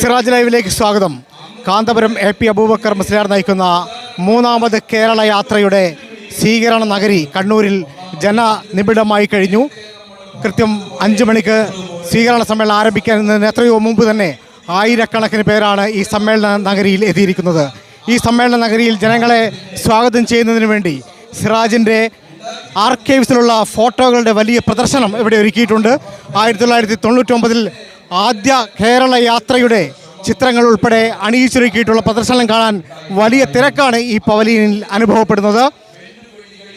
സിറാജ് ലൈവിലേക്ക് സ്വാഗതം. കാന്തപുരം AP അബൂബക്കർ മുസ്ലിയാർ നയിക്കുന്ന മൂന്നാമത് കേരള യാത്രയുടെ സ്വീകരണ നഗരി കണ്ണൂരിൽ ജനനിബിഡമായി കഴിഞ്ഞു. കൃത്യം 5 മണിക്ക് സ്വീകരണ സമ്മേളനം ആരംഭിക്കുന്നതിന് എത്രയോ മുമ്പ് തന്നെ ആയിരക്കണക്കിന് പേരാണ് ഈ സമ്മേളന നഗരിയിൽ എത്തിയിരിക്കുന്നത്. ഈ സമ്മേളന നഗരിയിൽ ജനങ്ങളെ സ്വാഗതം ചെയ്യുന്നതിന് വേണ്ടി സിറാജിൻ്റെ ആർക്കൈവ്സിലുള്ള ഫോട്ടോകളുടെ വലിയ പ്രദർശനം ഇവിടെ ഒരുക്കിയിട്ടുണ്ട്. 1999 ആദ്യ കേരള യാത്രയുടെ ചിത്രങ്ങൾ ഉൾപ്പെടെ അണിയിച്ചൊരുക്കിയിട്ടുള്ള പ്രദർശനം കാണാൻ വലിയ തിരക്കാണ് ഈ പവലിയനിൽ അനുഭവപ്പെടുന്നത്.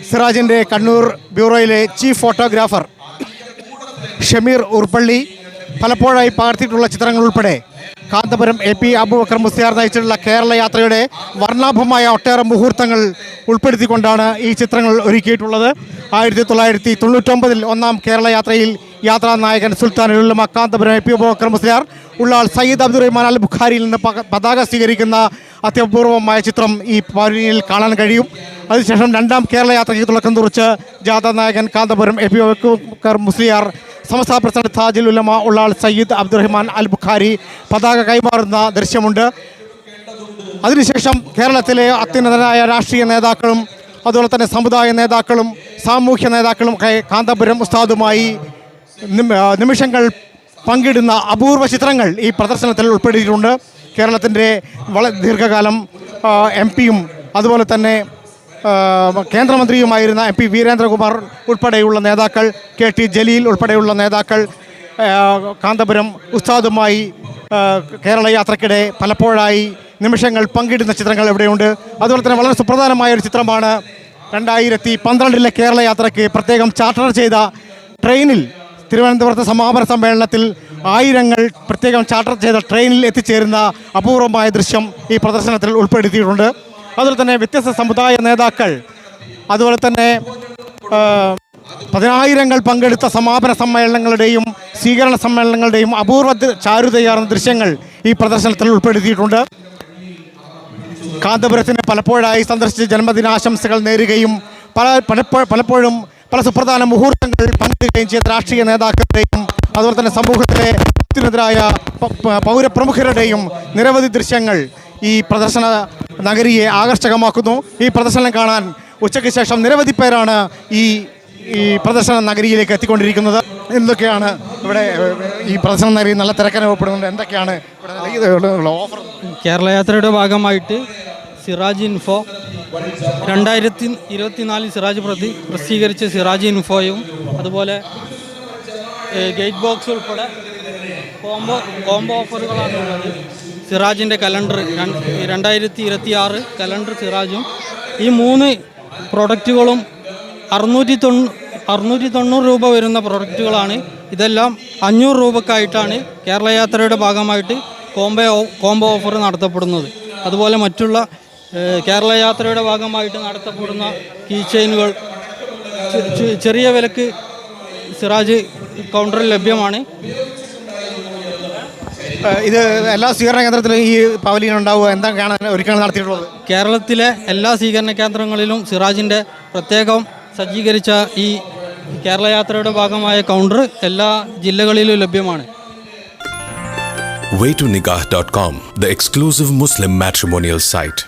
സിറാജിൻ്റെ കണ്ണൂർ ബ്യൂറോയിലെ ചീഫ് ഫോട്ടോഗ്രാഫർ ഷമീർ ഉർപ്പള്ളി പലപ്പോഴായി പകർത്തിയിട്ടുള്ള ചിത്രങ്ങൾ ഉൾപ്പെടെ കാന്തപുരം AP അബൂബക്കർ മുസ്ലിയാർ നയിച്ചിട്ടുള്ള കേരള യാത്രയുടെ വർണ്ണാഭമായ ഒട്ടേറെ മുഹൂർത്തങ്ങൾ ഉൾപ്പെടുത്തിക്കൊണ്ടാണ് ഈ ചിത്രങ്ങൾ ഒരുക്കിയിട്ടുള്ളത്. 1999 ഒന്നാം കേരള യാത്രയിൽ യാത്രാ നായകൻ സുൽത്താനുൽ ഉലമ കാന്തപുരം AP അബൂബക്കർ മുസ്ലിയാർ ഉള്ളാൾ സയ്യിദ് അബ്ദുറഹ്മാൻ അൽ ബുഖാരിയിൽ നിന്ന് പതാക സ്വീകരിക്കുന്ന അത്യപൂർവമായ ചിത്രം ഈ പവലിയനിൽ കാണാൻ കഴിയും. അതിനുശേഷം രണ്ടാം കേരള യാത്രയ്ക്ക് തുടക്കം കുറിച്ച് ജാഥാ നായകൻ കാന്തപുരം AP അബൂബക്കർ മുസ്ലിയാർ സമസ്ത പ്രസിഡന്റ് താജുൽ ഉലമ ഉള്ളാൾ സയ്യിദ് അബ്ദുറഹ്മാൻ അൽ ബുഖാരി പതാക കൈമാറുന്ന ദൃശ്യമുണ്ട്. അതിനുശേഷം കേരളത്തിലെ അത്യുന്നതരായ രാഷ്ട്രീയ നേതാക്കളും അതുപോലെ തന്നെ സമുദായ നേതാക്കളും സാമൂഹ്യ നേതാക്കളും കാന്തപുരം ഉസ്താദുമായി നിമിഷങ്ങൾ പങ്കിടുന്ന അപൂർവ ചിത്രങ്ങൾ ഈ പ്രദർശനത്തിൽ ഉൾപ്പെടുത്തിയിട്ടുണ്ട്. കേരളത്തിൻ്റെ ദീർഘകാലം MP-യും അതുപോലെ തന്നെ കേന്ദ്രമന്ത്രിയുമായിരുന്ന MP വീരേന്ദ്രകുമാർ ഉൾപ്പെടെയുള്ള നേതാക്കൾ, KT ജലീൽ ഉൾപ്പെടെയുള്ള നേതാക്കൾ കാന്തപുരം ഉസ്താദുമായി കേരള യാത്രയ്ക്കിടെ പലപ്പോഴായി നിമിഷങ്ങൾ പങ്കിടുന്ന ചിത്രങ്ങൾ ഇവിടെയുണ്ട്. അതുപോലെ തന്നെ വളരെ സുപ്രധാനമായ ഒരു ചിത്രമാണ് 2012 കേരള യാത്രയ്ക്ക് പ്രത്യേകം ചാർട്ടർ ചെയ്ത ട്രെയിനിൽ തിരുവനന്തപുരത്ത് സമാപന സമ്മേളനത്തിൽ ആയിരങ്ങൾ പ്രത്യേകം ചാർട്ടർ ചെയ്ത ട്രെയിനിൽ എത്തിച്ചേരുന്ന അപൂർവമായ ദൃശ്യം ഈ പ്രദർശനത്തിൽ ഉൾപ്പെടുത്തിയിട്ടുണ്ട്. അതുപോലെ തന്നെ വ്യത്യസ്ത സമുദായ നേതാക്കൾ അതുപോലെ തന്നെ 10,000 പങ്കെടുത്ത സമാപന സമ്മേളനങ്ങളുടെയും സ്വീകരണ സമ്മേളനങ്ങളുടെയും അപൂർവ ചാരുതയാർന്ന ദൃശ്യങ്ങൾ ഈ പ്രദർശനത്തിൽ ഉൾപ്പെടുത്തിയിട്ടുണ്ട്. കാന്തപുരത്തിന് പലപ്പോഴായി സന്ദർശിച്ച് ജന്മദിനാശംസകൾ നേരുകയും പലപ്പോഴും പല സുപ്രധാന മുഹൂർത്തങ്ങൾ പങ്കിടുകയും ചെയ്ത രാഷ്ട്രീയ നേതാക്കളുടെയും അതുപോലെ തന്നെ സമൂഹത്തിലെ അത്യുന്നതരായ പൗരപ്രമുഖരുടെയും നിരവധി ദൃശ്യങ്ങൾ ഈ പ്രദർശന നഗരിയെ ആകർഷകമാക്കുന്നു. ഈ പ്രദർശനം കാണാൻ ഉച്ചയ്ക്ക് ശേഷം നിരവധി പേരാണ് ഈ പ്രദർശന നഗരിയിലേക്ക് എത്തിക്കൊണ്ടിരിക്കുന്നത്. എന്തൊക്കെയാണ് ഇവിടെ ഈ പ്രദർശന നഗരി നല്ല തിരക്കനുഭവപ്പെടുന്നുണ്ട്? എന്തൊക്കെയാണ് ഓഫർ? കേരള യാത്രയുടെ ഭാഗമായിട്ട് സിറാജ് ഇൻഫോ 2024 സിറാജ് പ്രസിദ്ധീകരിച്ച സിറാജ് ഇൻഫോയും അതുപോലെ ഗേറ്റ് ബോക്സ് ഉൾപ്പെടെ കോംബോ ഓഫറുകളാണുള്ളത്. സിറാജിൻ്റെ കലണ്ടർ 2026 കലണ്ടർ സിറാജും ഈ 3 പ്രൊഡക്റ്റുകളും 690 രൂപ വരുന്ന പ്രൊഡക്റ്റുകളാണ്. ഇതെല്ലാം 500 രൂപക്കായിട്ടാണ് കേരള യാത്രയുടെ ഭാഗമായിട്ട് കോംബോ ഓഫർ നടത്തപ്പെടുന്നത്. അതുപോലെ മറ്റുള്ള കേരള യാത്രയുടെ ഭാഗമായിട്ട് നടത്തപ്പെടുന്ന കീ ചെയിനുകൾ ചെറിയ വിലക്ക് സിറാജ് കൗണ്ടറിൽ ലഭ്യമാണ്. ഇത് എല്ലാ സ്വീകരണ കേന്ദ്രത്തിലും ഈ പവലിയൻ ഉണ്ടാവുക എന്തൊക്കെയാണ് ഒരുക്കങ്ങൾ നടത്തിയിട്ടുള്ളത്? കേരളത്തിലെ എല്ലാ സ്വീകരണ കേന്ദ്രങ്ങളിലും സിറാജിൻ്റെ പ്രത്യേകം സജ്ജീകരിച്ച ഈ കേരള യാത്രയുടെ ഭാഗമായ കൗണ്ടർ എല്ലാ ജില്ലകളിലും ലഭ്യമാണ്. waytonikah.com, the exclusive Muslim matrimonial site.